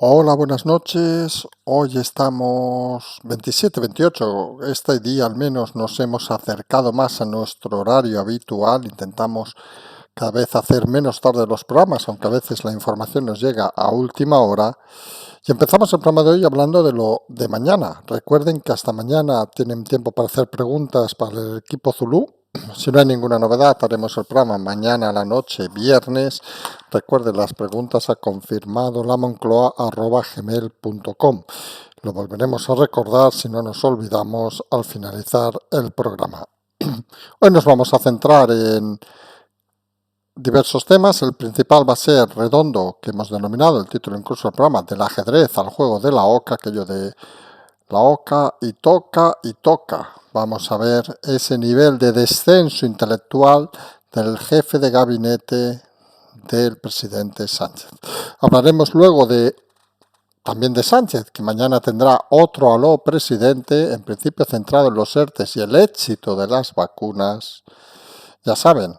Hola, buenas noches. Hoy estamos 27, 28. Este día al menos nos hemos acercado más a nuestro horario habitual. Intentamos cada vez hacer menos tarde los programas, aunque a veces la información nos llega a última hora. Y empezamos el programa de hoy hablando de lo de mañana. Recuerden que hasta mañana tienen tiempo para hacer preguntas para el equipo Zulú. Si no hay ninguna novedad, haremos el programa mañana a la noche, viernes. Recuerden, las preguntas ha confirmado lamoncloa@gmail.com. Lo volveremos a recordar si no nos olvidamos al finalizar el programa. Hoy nos vamos a centrar en diversos temas. El principal va a ser redondo, que hemos denominado el título incluso del programa, del ajedrez al juego de la oca, aquello de la oca y toca y toca. Vamos a ver ese nivel de descenso intelectual del jefe de gabinete del presidente Sánchez. Hablaremos luego también de Sánchez, que mañana tendrá otro aló presidente, en principio centrado en los ERTES y el éxito de las vacunas. Ya saben,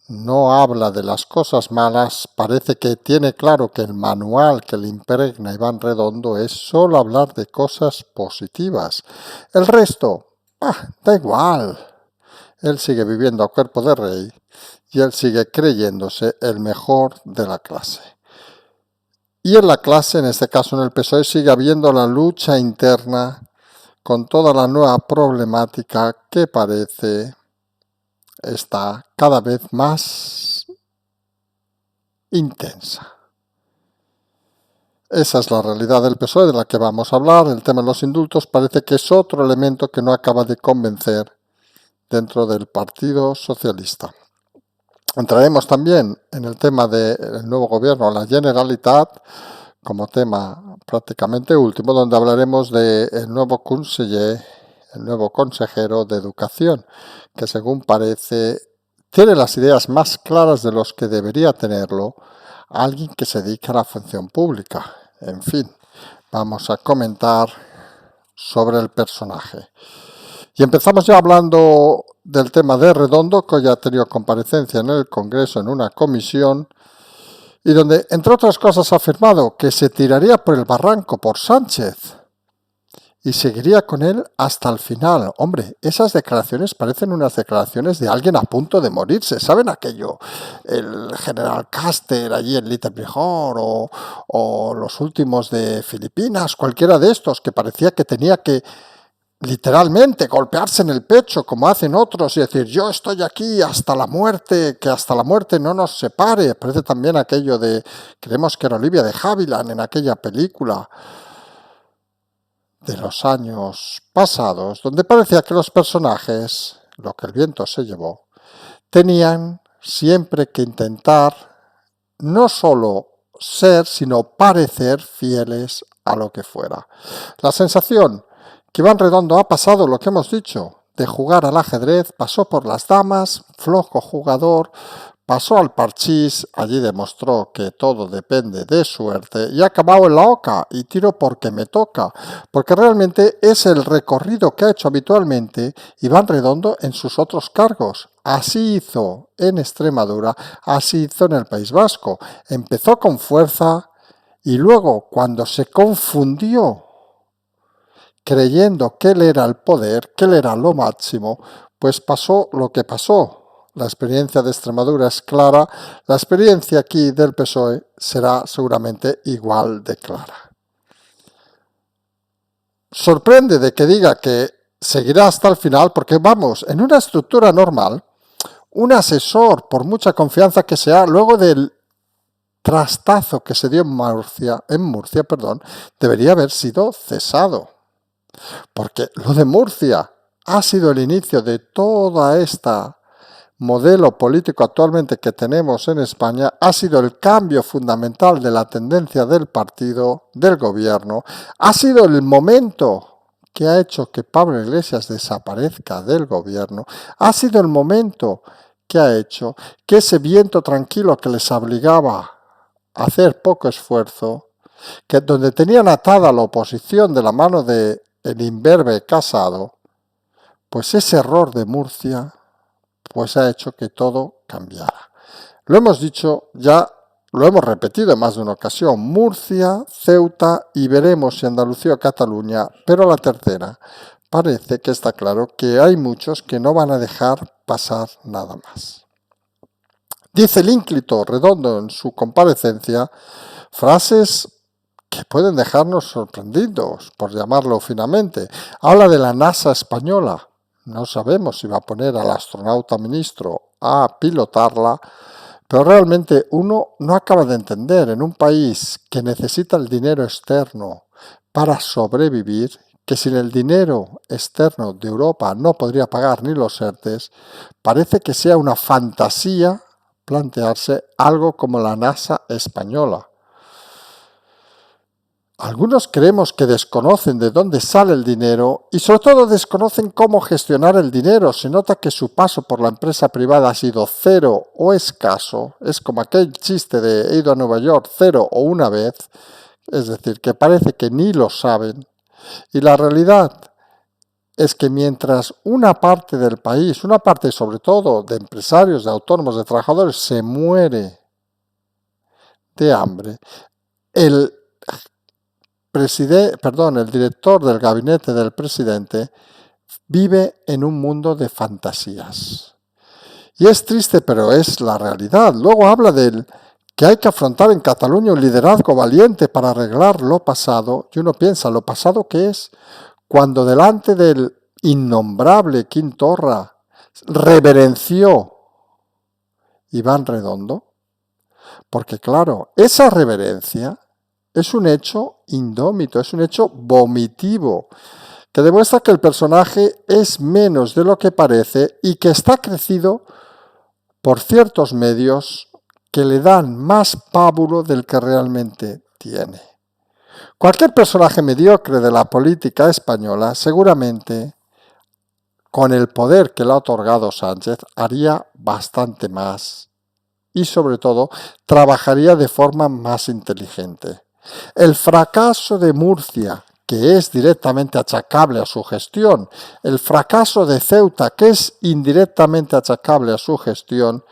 no habla de las cosas malas, parece que tiene claro que el manual que le impregna Iván Redondo es solo hablar de cosas positivas. El resto, da igual. Él sigue viviendo a cuerpo de rey y él sigue creyéndose el mejor de la clase. Y en la clase, en este caso en el PSOE, sigue habiendo la lucha interna con toda la nueva problemática que parece está cada vez más intensa. Esa es la realidad del PSOE de la que vamos a hablar. El tema de los indultos parece que es otro elemento que no acaba de convencer dentro del Partido Socialista. Entraremos también en el tema del nuevo gobierno, la Generalitat, como tema prácticamente último, donde hablaremos del nuevo conseller, el nuevo consejero de Educación, que según parece tiene las ideas más claras de los que debería tenerlo alguien que se dedica a la función pública. En fin, vamos a comentar sobre el personaje. Y empezamos ya hablando del tema de Redondo, que ya ha tenido comparecencia en el Congreso en una comisión, y donde, entre otras cosas, ha afirmado que se tiraría por el barranco por Sánchez y seguiría con él hasta el final. Hombre, esas declaraciones parecen unas declaraciones de alguien a punto de morirse. ¿Saben aquello? El general Caster allí en Little Bihor o los últimos de Filipinas, cualquiera de estos, que parecía que tenía que literalmente golpearse en el pecho como hacen otros y decir yo estoy aquí hasta la muerte, que hasta la muerte no nos separe. Parece también aquello de, creemos que era Olivia de Havilland en aquella película de los años pasados, donde parecía que los personajes, lo que el viento se llevó, tenían siempre que intentar no solo ser, sino parecer fieles a lo que fuera. La sensación que Iván Redondo ha pasado lo que hemos dicho, de jugar al ajedrez, pasó por las damas, flojo jugador, pasó al parchís, allí demostró que todo depende de suerte y ha acabado en la oca y tiro porque me toca, porque realmente es el recorrido que ha hecho habitualmente Iván Redondo en sus otros cargos. Así hizo en Extremadura, así hizo en el País Vasco. Empezó con fuerza y luego, cuando se confundió creyendo que él era el poder, que él era lo máximo, pues pasó lo que pasó. La experiencia de Extremadura es clara, la experiencia aquí del PSOE será seguramente igual de clara. Sorprende de que diga que seguirá hasta el final, porque vamos, en una estructura normal, un asesor, por mucha confianza que sea, luego del trastazo que se dio en Murcia, debería haber sido cesado. Porque lo de Murcia ha sido el inicio de toda esta modelo político actualmente que tenemos en España, ha sido el cambio fundamental de la tendencia del partido, del gobierno, ha sido el momento que ha hecho que Pablo Iglesias desaparezca del gobierno, ha sido el momento que ha hecho que ese viento tranquilo que les obligaba a hacer poco esfuerzo, que donde tenían atada la oposición de la mano de el imberbe Casado, pues ese error de Murcia pues ha hecho que todo cambiara. Lo hemos dicho ya Lo hemos repetido en más de una ocasión, Murcia, Ceuta y veremos si Andalucía o Cataluña, pero la tercera parece que está claro que hay muchos que no van a dejar pasar nada más. Dice el ínclito Redondo en su comparecencia frases que pueden dejarnos sorprendidos, por llamarlo finamente. Habla de la NASA española. No sabemos si va a poner al astronauta ministro a pilotarla, pero realmente uno no acaba de entender en un país que necesita el dinero externo para sobrevivir, que sin el dinero externo de Europa no podría pagar ni los ERTEs, parece que sea una fantasía plantearse algo como la NASA española. Algunos creemos que desconocen de dónde sale el dinero y sobre todo desconocen cómo gestionar el dinero. Se nota que su paso por la empresa privada ha sido cero o escaso. Es como aquel chiste de he ido a Nueva York 0 o una vez. Es decir, que parece que ni lo saben. Y la realidad es que mientras una parte del país, una parte sobre todo de empresarios, de autónomos, de trabajadores, se muere de hambre, el director del gabinete del presidente vive en un mundo de fantasías. Y es triste, pero es la realidad. Luego habla del que hay que afrontar en Cataluña un liderazgo valiente para arreglar lo pasado. Y uno piensa, ¿lo pasado qué es? Cuando delante del innombrable Quim Torra reverenció Iván Redondo, porque claro, esa reverencia es un hecho indómito, es un hecho vomitivo, que demuestra que el personaje es menos de lo que parece y que está crecido por ciertos medios que le dan más pábulo del que realmente tiene. Cualquier personaje mediocre de la política española seguramente, con el poder que le ha otorgado Sánchez, haría bastante más y sobre todo trabajaría de forma más inteligente. El fracaso de Murcia, que es directamente achacable a su gestión, el fracaso de Ceuta, que es indirectamente achacable a su gestión,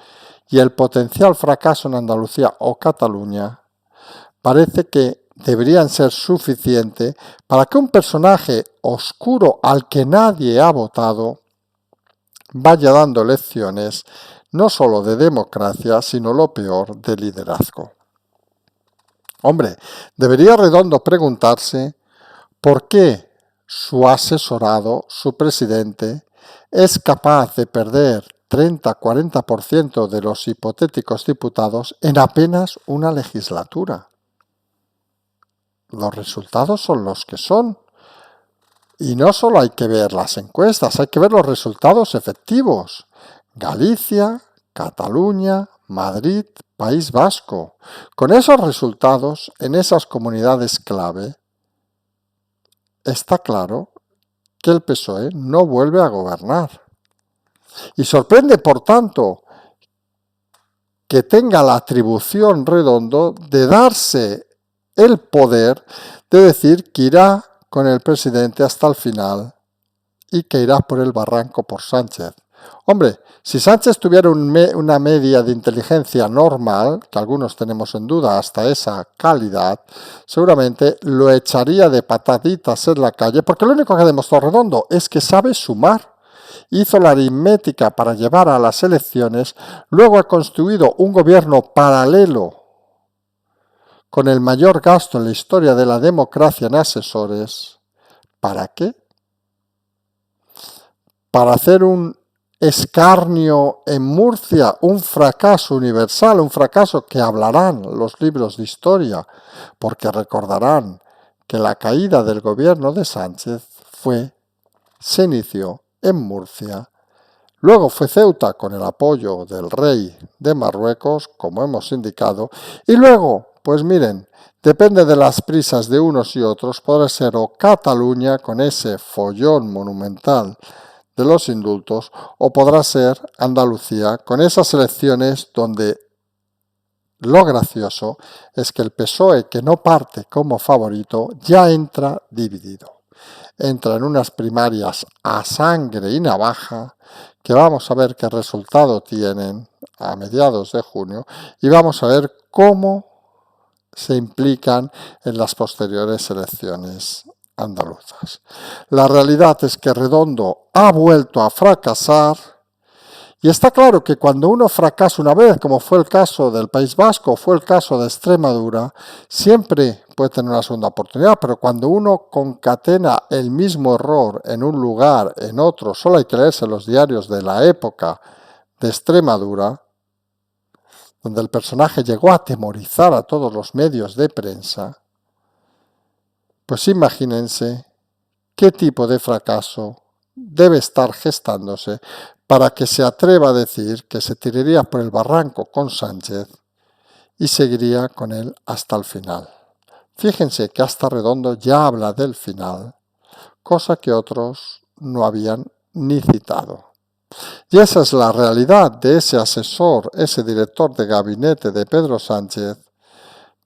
y el potencial fracaso en Andalucía o Cataluña, parece que deberían ser suficientes para que un personaje oscuro al que nadie ha votado vaya dando lecciones no solo de democracia, sino lo peor, de liderazgo. Hombre, debería Redondo preguntarse por qué su asesorado, su presidente, es capaz de perder 30-40% de los hipotéticos diputados en apenas una legislatura. Los resultados son los que son. Y no solo hay que ver las encuestas, hay que ver los resultados efectivos. Galicia, Cataluña, Madrid, País Vasco. Con esos resultados, en esas comunidades clave, está claro que el PSOE no vuelve a gobernar. Y sorprende, por tanto, que tenga la atribución Redondo de darse el poder de decir que irá con el presidente hasta el final y que irá por el barranco por Sánchez. Hombre, si Sánchez tuviera una media de inteligencia normal, que algunos tenemos en duda hasta esa calidad, seguramente lo echaría de pataditas en la calle, porque lo único que ha demostrado Redondo es que sabe sumar. Hizo la aritmética para llevar a las elecciones, luego ha construido un gobierno paralelo con el mayor gasto en la historia de la democracia en asesores. ¿Para qué? Para hacer un escarnio en Murcia, un fracaso universal, un fracaso que hablarán los libros de historia, porque recordarán que la caída del gobierno de Sánchez se inició en Murcia. Luego fue Ceuta con el apoyo del rey de Marruecos, como hemos indicado, y luego, pues miren, depende de las prisas de unos y otros, podrá ser o Cataluña con ese follón monumental de los indultos, o podrá ser Andalucía con esas elecciones donde lo gracioso es que el PSOE, que no parte como favorito, ya entra dividido. Entra en unas primarias a sangre y navaja, que vamos a ver qué resultado tienen a mediados de junio, y vamos a ver cómo se implican en las posteriores elecciones andaluzas. La realidad es que Redondo ha vuelto a fracasar y está claro que cuando uno fracasa una vez, como fue el caso del País Vasco, fue el caso de Extremadura, siempre puede tener una segunda oportunidad, pero cuando uno concatena el mismo error en un lugar, en otro, solo hay que leerse los diarios de la época de Extremadura, donde el personaje llegó a atemorizar a todos los medios de prensa, pues imagínense qué tipo de fracaso debe estar gestándose para que se atreva a decir que se tiraría por el barranco con Sánchez y seguiría con él hasta el final. Fíjense que hasta Redondo ya habla del final, cosa que otros no habían ni citado. Y esa es la realidad de ese asesor, ese director de gabinete de Pedro Sánchez,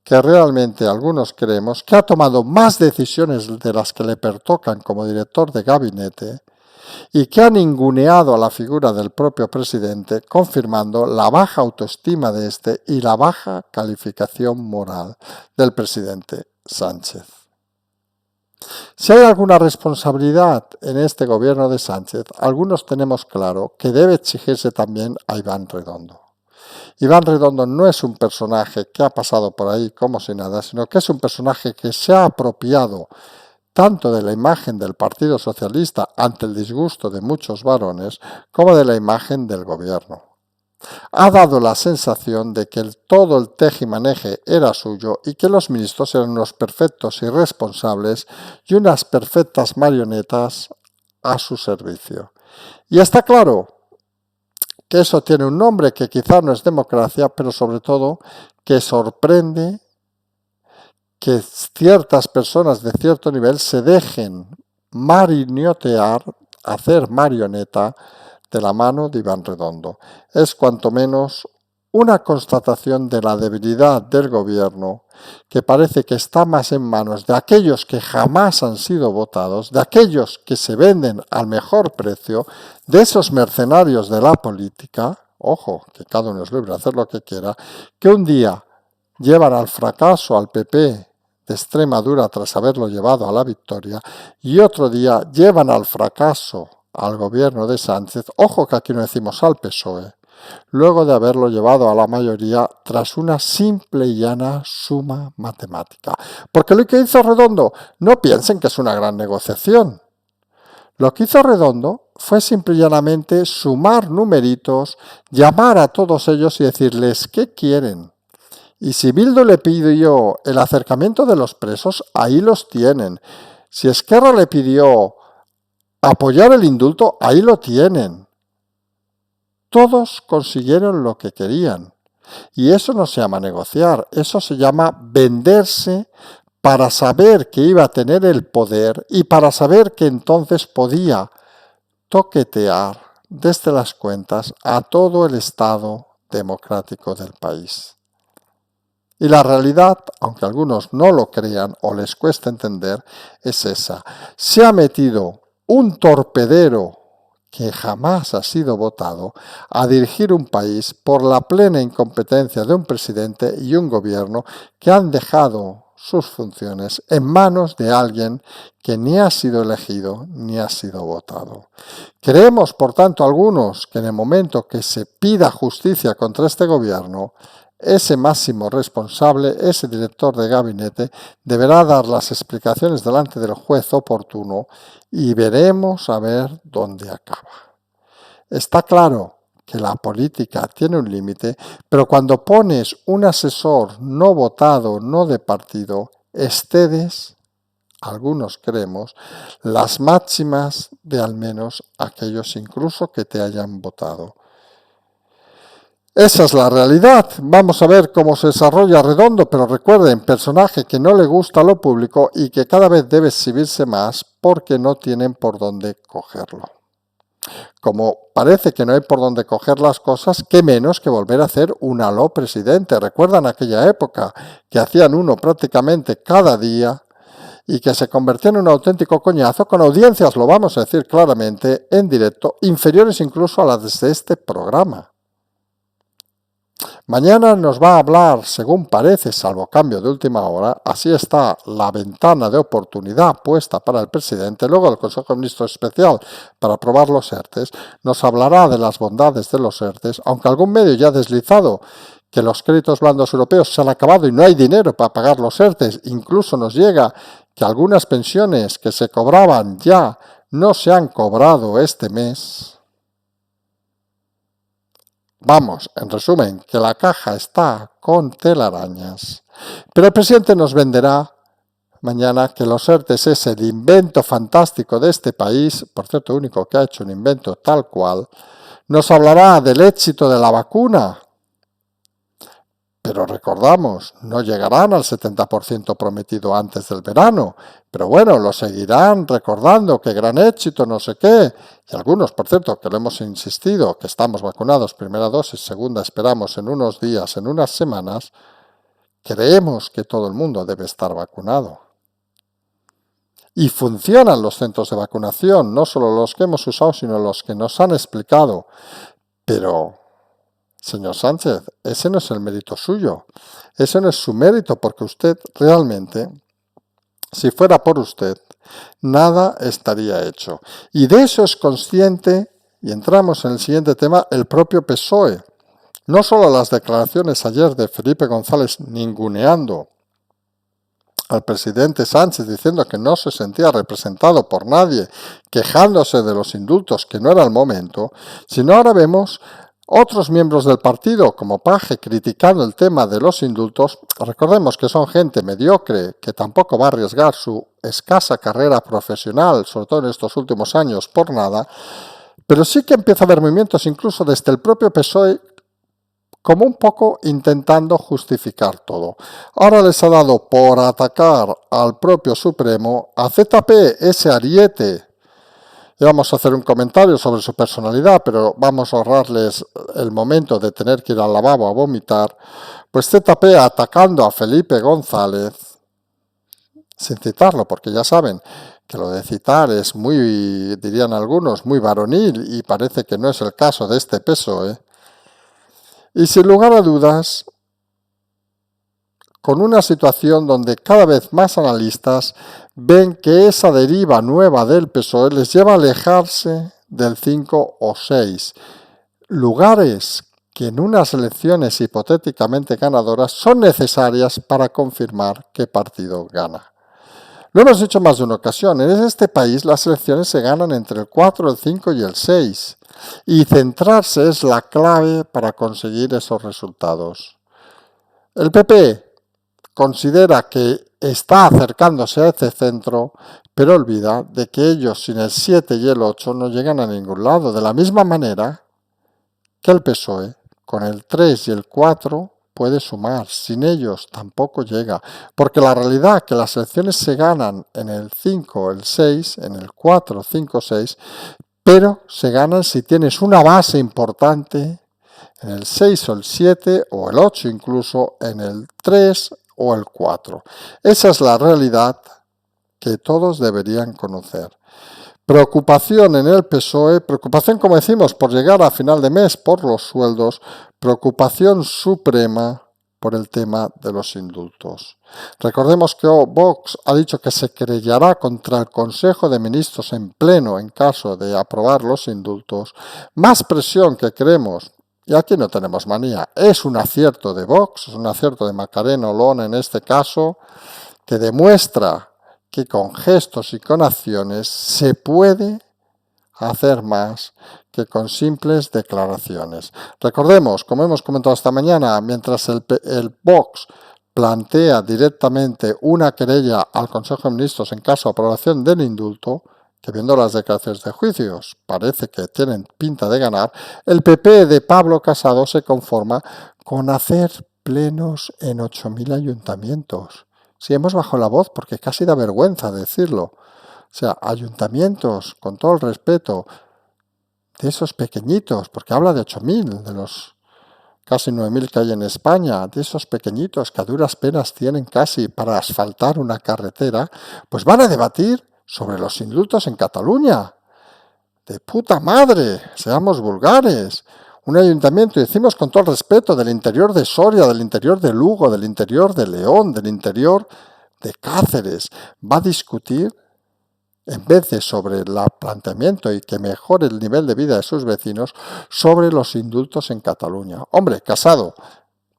que realmente algunos creemos que ha tomado más decisiones de las que le pertocan como director de gabinete y que ha ninguneado a la figura del propio presidente, confirmando la baja autoestima de este y la baja calificación moral del presidente Sánchez. Si hay alguna responsabilidad en este gobierno de Sánchez, algunos tenemos claro que debe exigirse también a Iván Redondo. Iván Redondo no es un personaje que ha pasado por ahí como si nada, sino que es un personaje que se ha apropiado tanto de la imagen del Partido Socialista ante el disgusto de muchos varones, como de la imagen del gobierno. Ha dado la sensación de que todo el tejimaneje era suyo y que los ministros eran unos perfectos irresponsables y unas perfectas marionetas a su servicio. Y está claro que eso tiene un nombre que quizá no es democracia, pero sobre todo que sorprende que ciertas personas de cierto nivel se dejen marionetear, hacer marioneta de la mano de Iván Redondo. Es cuanto menos una constatación de la debilidad del gobierno, que parece que está más en manos de aquellos que jamás han sido votados, de aquellos que se venden al mejor precio, de esos mercenarios de la política, ojo, que cada uno es libre de hacer lo que quiera, que un día llevan al fracaso al PP de Extremadura tras haberlo llevado a la victoria y otro día llevan al fracaso al gobierno de Sánchez, ojo que aquí no decimos al PSOE, luego de haberlo llevado a la mayoría tras una simple y llana suma matemática. Porque lo que hizo Redondo, no piensen que es una gran negociación. Lo que hizo Redondo fue simple y llanamente sumar numeritos, llamar a todos ellos y decirles ¿qué quieren? Y si Bildu le pidió el acercamiento de los presos, ahí los tienen. Si Esquerra le pidió apoyar el indulto, ahí lo tienen. Todos consiguieron lo que querían. Y eso no se llama negociar, eso se llama venderse para saber que iba a tener el poder y para saber que entonces podía toquetear desde las cuentas a todo el Estado democrático del país. Y la realidad, aunque algunos no lo crean o les cuesta entender, es esa. Se ha metido un torpedero que jamás ha sido votado a dirigir un país por la plena incompetencia de un presidente y un gobierno que han dejado sus funciones en manos de alguien que ni ha sido elegido ni ha sido votado. Creemos, por tanto, algunos que en el momento que se pida justicia contra este gobierno, ese máximo responsable, ese director de gabinete, deberá dar las explicaciones delante del juez oportuno y veremos a ver dónde acaba. Está claro que la política tiene un límite, pero cuando pones un asesor no votado, no de partido, excedes, algunos creemos, las máximas de al menos aquellos incluso que te hayan votado. Esa es la realidad. Vamos a ver cómo se desarrolla Redondo, pero recuerden, personaje que no le gusta a lo público y que cada vez debe exhibirse más porque no tienen por dónde cogerlo. Como parece que no hay por dónde coger las cosas, qué menos que volver a hacer un aló presidente. ¿Recuerdan aquella época que hacían uno prácticamente cada día y que se convertía en un auténtico coñazo con audiencias, lo vamos a decir claramente, en directo, inferiores incluso a las de este programa? Mañana nos va a hablar, según parece, salvo cambio de última hora, así está la ventana de oportunidad puesta para el presidente, luego el Consejo de Ministros Especial para aprobar los ERTES, nos hablará de las bondades de los ERTES, aunque algún medio ya ha deslizado que los créditos blandos europeos se han acabado y no hay dinero para pagar los ERTES, incluso nos llega que algunas pensiones que se cobraban ya no se han cobrado este mes. Vamos, en resumen, que la caja está con telarañas. Pero el presidente nos venderá mañana que los ERTES es el invento fantástico de este país, por cierto, único que ha hecho un invento tal cual. Nos hablará del éxito de la vacuna. Pero recordamos, no llegarán al 70% prometido antes del verano. Pero bueno, lo seguirán recordando, que gran éxito, no sé qué. Y algunos, por cierto, que lo hemos insistido, que estamos vacunados, primera dosis, segunda esperamos en unos días, en unas semanas, creemos que todo el mundo debe estar vacunado. Y funcionan los centros de vacunación, no solo los que hemos usado, sino los que nos han explicado. Pero, señor Sánchez, ese no es el mérito suyo, ese no es su mérito, porque usted realmente, si fuera por usted, nada estaría hecho. Y de eso es consciente, y entramos en el siguiente tema, el propio PSOE. No solo las declaraciones ayer de Felipe González ninguneando al presidente Sánchez diciendo que no se sentía representado por nadie, quejándose de los indultos, que no era el momento, sino ahora vemos otros miembros del partido, como Paje, criticando el tema de los indultos. Recordemos que son gente mediocre, que tampoco va a arriesgar su escasa carrera profesional, sobre todo en estos últimos años, por nada, pero sí que empieza a haber movimientos incluso desde el propio PSOE, como un poco intentando justificar todo. Ahora les ha dado por atacar al propio Supremo, a ZP, ese ariete. Y vamos a hacer un comentario sobre su personalidad, pero vamos a ahorrarles el momento de tener que ir al lavabo a vomitar. Pues ZP atacando a Felipe González, sin citarlo, porque ya saben que lo de citar es muy, dirían algunos, muy varonil, y parece que no es el caso de este PSOE. Y sin lugar a dudas, con una situación donde cada vez más analistas ven que esa deriva nueva del PSOE les lleva a alejarse del 5 o 6, lugares que en unas elecciones hipotéticamente ganadoras son necesarias para confirmar qué partido gana. Lo hemos dicho más de una ocasión, en este país las elecciones se ganan entre el 4, el 5 y el 6. Y centrarse es la clave para conseguir esos resultados. El PP considera que está acercándose a ese centro, pero olvida de que ellos sin el 7 y el 8 no llegan a ningún lado, de la misma manera que el PSOE con el 3 y el 4 puede sumar, sin ellos tampoco llega, porque la realidad es que las elecciones se ganan en el 5, el 6, en el 4, 5, 6, pero se ganan si tienes una base importante en el 6 o el 7 o el 8 incluso, en el 3 o el 4. Esa es la realidad que todos deberían conocer. Preocupación en el PSOE, preocupación, como decimos, por llegar a final de mes por los sueldos, preocupación suprema por el tema de los indultos. Recordemos que Vox ha dicho que se querellará contra el Consejo de Ministros en pleno en caso de aprobar los indultos. Más presión que queremos, y aquí no tenemos manía, es un acierto de Vox, es un acierto de Macarena Olona en este caso, que demuestra que con gestos y con acciones se puede hacer más que con simples declaraciones. Recordemos, como hemos comentado esta mañana, mientras el Vox plantea directamente una querella al Consejo de Ministros en caso de aprobación del indulto, que viendo las declaraciones de juicios parece que tienen pinta de ganar, el PP de Pablo Casado se conforma con hacer plenos en 8.000 ayuntamientos. Si hemos bajado la voz porque casi da vergüenza decirlo. O sea, ayuntamientos, con todo el respeto, de esos pequeñitos, porque habla de 8.000, de los casi 9.000 que hay en España, de esos pequeñitos que a duras penas tienen casi para asfaltar una carretera, pues van a debatir sobre los indultos en Cataluña. De puta madre, seamos vulgares. un ayuntamiento, y decimos con todo el respeto, del interior de Soria, del interior de Lugo, del interior de León, del interior de Cáceres, va a discutir, en vez de sobre el planteamiento y que mejore el nivel de vida de sus vecinos, sobre los indultos en Cataluña. Hombre, Casado,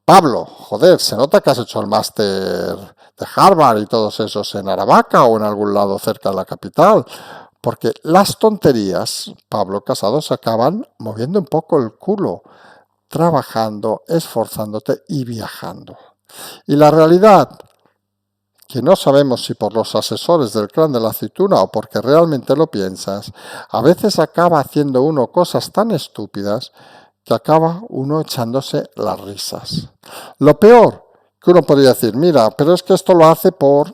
Pablo, joder, se nota que has hecho el máster de Harvard y todos esos en Aravaca o en algún lado cerca de la capital, porque las tonterías, Pablo Casado, se acaban moviendo un poco el culo, trabajando, esforzándote y viajando. Y la realidad, que no sabemos si por los asesores del clan de la aceituna o porque realmente lo piensas, a veces acaba haciendo uno cosas tan estúpidas que acaba uno echándose las risas. Lo peor, que uno podría decir, mira, pero es que esto lo hace por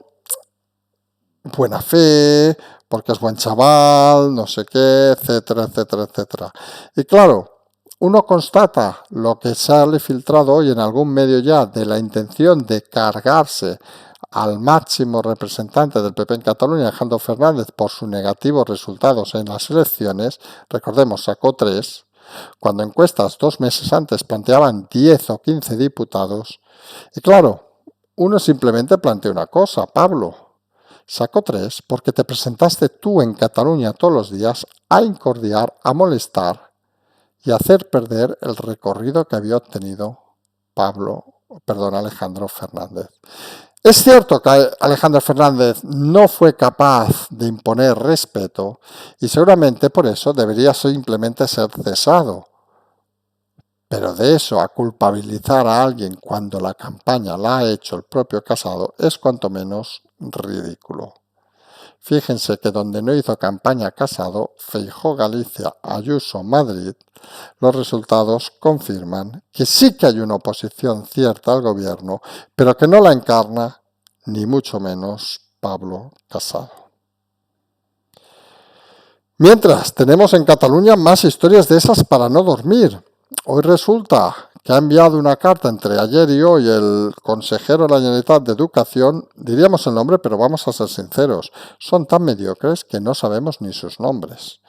buena fe, porque es buen chaval, no sé qué, etcétera, etcétera, etcétera. Y claro, uno constata lo que sale filtrado hoy en algún medio ya de la intención de cargarse al máximo representante del PP en Cataluña, Alejandro Fernández, por sus negativos resultados en las elecciones. Recordemos, sacó 3, cuando encuestas 2 meses antes planteaban 10 o 15 diputados. Y claro, uno simplemente plantea una cosa, Pablo, sacó 3 porque te presentaste tú en Cataluña todos los días a incordiar, a molestar y a hacer perder el recorrido que había obtenido Alejandro Fernández. Es cierto que Alejandro Fernández no fue capaz de imponer respeto y seguramente por eso debería simplemente ser cesado. Pero de eso a culpabilizar a alguien cuando la campaña la ha hecho el propio Casado es cuanto menos ridículo. Fíjense que donde no hizo campaña Casado, Feijóo Galicia, Ayuso Madrid, los resultados confirman que sí que hay una oposición cierta al gobierno, pero que no la encarna ni mucho menos Pablo Casado. Mientras, tenemos en Cataluña más historias de esas para no dormir. Hoy resulta que ha enviado una carta entre ayer y hoy el consejero de la Generalitat de Educación, diríamos el nombre, pero vamos a ser sinceros, son tan mediocres que no sabemos ni sus nombres.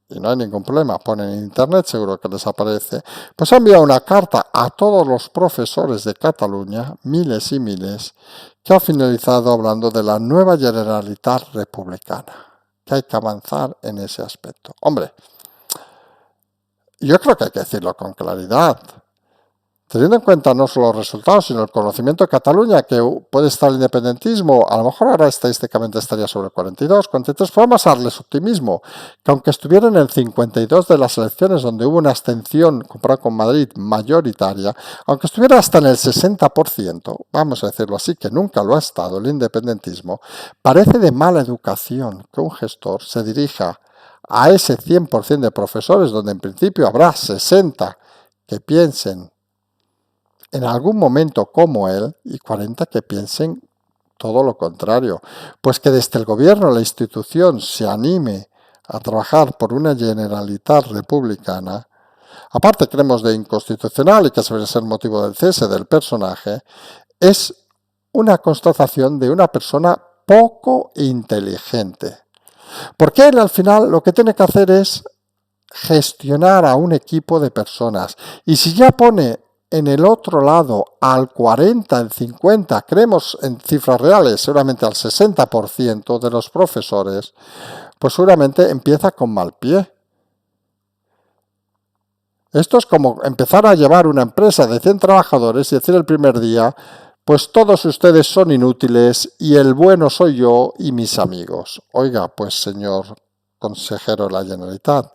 Y no hay ningún problema, ponen en internet, seguro que les aparece. Pues ha enviado una carta a todos los profesores de Cataluña, miles y miles, que ha finalizado hablando de la nueva Generalitat republicana, que hay que avanzar en ese aspecto. Hombre, yo creo que hay que decirlo con claridad. Teniendo en cuenta no solo los resultados, sino el conocimiento de Cataluña, que puede estar el independentismo, a lo mejor ahora estadísticamente estaría sobre el 42, 43, podemos darles optimismo, que aunque estuviera en el 52 de las elecciones, donde hubo una abstención comparado con Madrid mayoritaria, aunque estuviera hasta en el 60%, vamos a decirlo así, que nunca lo ha estado el independentismo, parece de mala educación que un gestor se dirija a ese 100% de profesores, donde en principio habrá 60 que piensen en algún momento como él y 40 que piensen todo lo contrario. Pues que desde el gobierno, la institución, se anime a trabajar por una Generalitat republicana, aparte creemos de inconstitucional y que debería ser motivo del cese del personaje, es una constatación de una persona poco inteligente. Porque él al final lo que tiene que hacer es gestionar a un equipo de personas. Y si ya pone en el otro lado al 40, al 50, creemos en cifras reales, seguramente al 60% de los profesores, pues seguramente empieza con mal pie. Esto es como empezar a llevar una empresa de 100 trabajadores y decir el primer día, pues todos ustedes son inútiles y el bueno soy yo y mis amigos. Oiga, pues señor consejero de la Generalitat,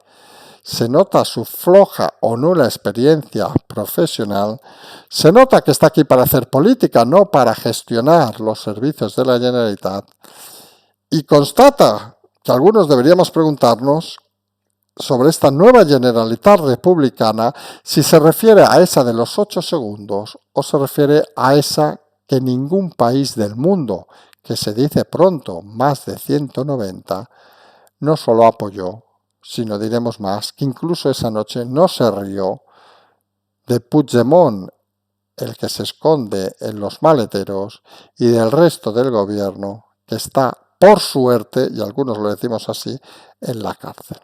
se nota su floja o nula experiencia profesional, se nota que está aquí para hacer política, no para gestionar los servicios de la Generalitat, y constata que algunos deberíamos preguntarnos sobre esta nueva Generalitat republicana si se refiere a esa de los 8 segundos o se refiere a esa que ningún país del mundo, que se dice pronto más de 190, no solo apoyó, sino diremos más, que incluso esa noche no se rió de Puigdemont, el que se esconde en los maleteros, y del resto del gobierno, que está, por suerte, y algunos lo decimos así, en la cárcel.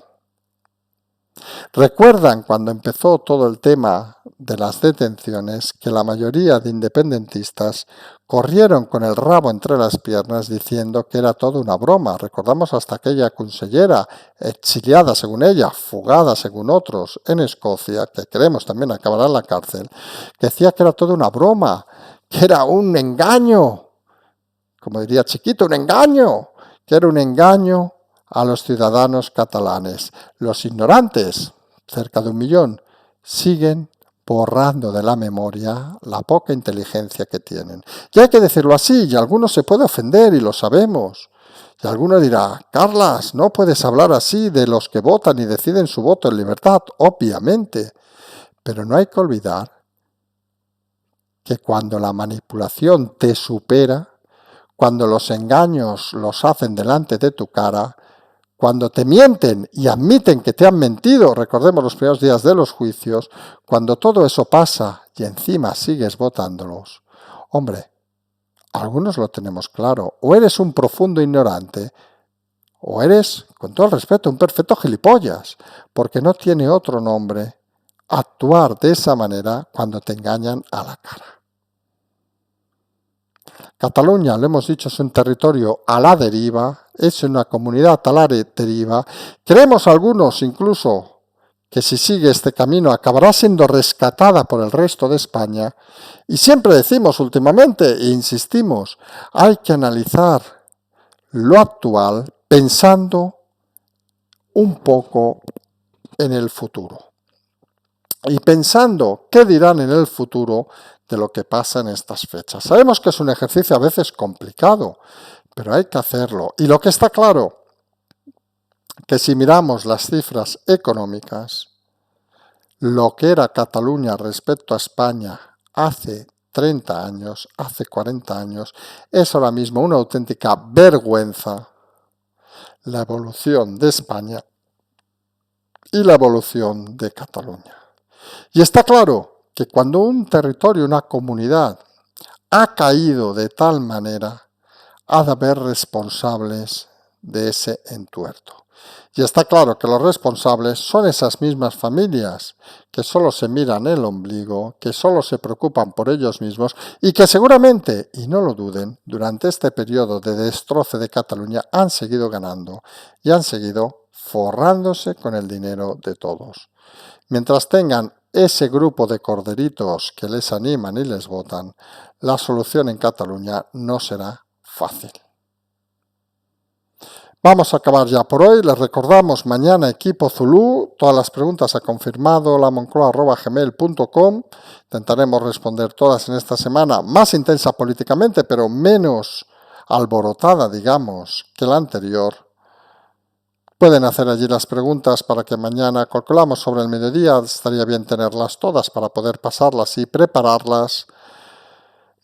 Recuerdan cuando empezó todo el tema de las detenciones que la mayoría de independentistas corrieron con el rabo entre las piernas diciendo que era todo una broma. Recordamos hasta aquella consellera exiliada según ella, fugada según otros en Escocia, que creemos también acabará en la cárcel, que decía que era todo una broma, que era un engaño, como diría Chiquito, un engaño, que era un engaño a los ciudadanos catalanes. Los ignorantes, cerca de 1 millón, siguen borrando de la memoria la poca inteligencia que tienen. Y hay que decirlo así, y alguno se puede ofender, y lo sabemos. Y alguno dirá, Carlas, no puedes hablar así de los que votan y deciden su voto en libertad, obviamente. Pero no hay que olvidar que cuando la manipulación te supera, cuando los engaños los hacen delante de tu cara, cuando te mienten y admiten que te han mentido, recordemos los primeros días de los juicios, cuando todo eso pasa y encima sigues votándolos, hombre, algunos lo tenemos claro, o eres un profundo ignorante, o eres, con todo el respeto, un perfecto gilipollas, porque no tiene otro nombre actuar de esa manera cuando te engañan a la cara. Cataluña, lo hemos dicho, es un territorio a la deriva, es una comunidad a la deriva. Creemos algunos incluso que si sigue este camino acabará siendo rescatada por el resto de España. Y siempre decimos últimamente e insistimos, hay que analizar lo actual pensando un poco en el futuro. Y pensando qué dirán en el futuro de lo que pasa en estas fechas. Sabemos que es un ejercicio a veces complicado, pero hay que hacerlo. Y lo que está claro, que si miramos las cifras económicas, lo que era Cataluña respecto a España hace 30 años, hace 40 años, es ahora mismo una auténtica vergüenza la evolución de España y la evolución de Cataluña. Y está claro que cuando un territorio, una comunidad, ha caído de tal manera, ha de haber responsables de ese entuerto. Y está claro que los responsables son esas mismas familias que solo se miran el ombligo, que solo se preocupan por ellos mismos y que seguramente, y no lo duden, durante este periodo de destroce de Cataluña han seguido ganando y han seguido forrándose con el dinero de todos. Mientras tengan ese grupo de corderitos que les animan y les votan, la solución en Cataluña no será fácil. Vamos a acabar ya por hoy. Les recordamos mañana Equipo Zulú. Todas las preguntas ha confirmado lamoncloa@gmail.com. Intentaremos responder todas en esta semana, más intensa políticamente, pero menos alborotada, digamos, que la anterior. Pueden hacer allí las preguntas para que mañana calculamos sobre el mediodía. Estaría bien tenerlas todas para poder pasarlas y prepararlas.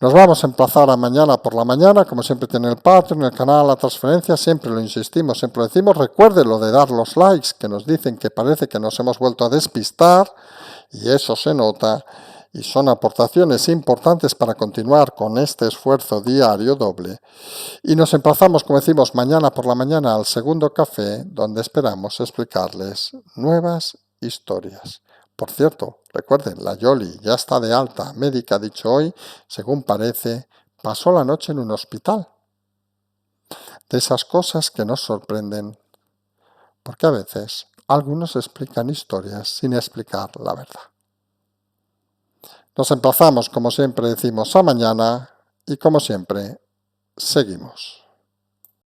Nos vamos a emplazar a mañana por la mañana, como siempre tiene el Patreon, el canal, la transferencia, siempre lo insistimos, siempre lo decimos. Recuerden lo de dar los likes, que nos dicen que parece que nos hemos vuelto a despistar, y eso se nota, y son aportaciones importantes para continuar con este esfuerzo diario doble. Y nos emplazamos, como decimos, mañana por la mañana al segundo café, donde esperamos explicarles nuevas historias. Por cierto, recuerden, la Yoli ya está de alta médica, dicho hoy, según parece, pasó la noche en un hospital. De esas cosas que nos sorprenden, porque a veces algunos explican historias sin explicar la verdad. Nos emplazamos, como siempre decimos, a mañana y como siempre, seguimos.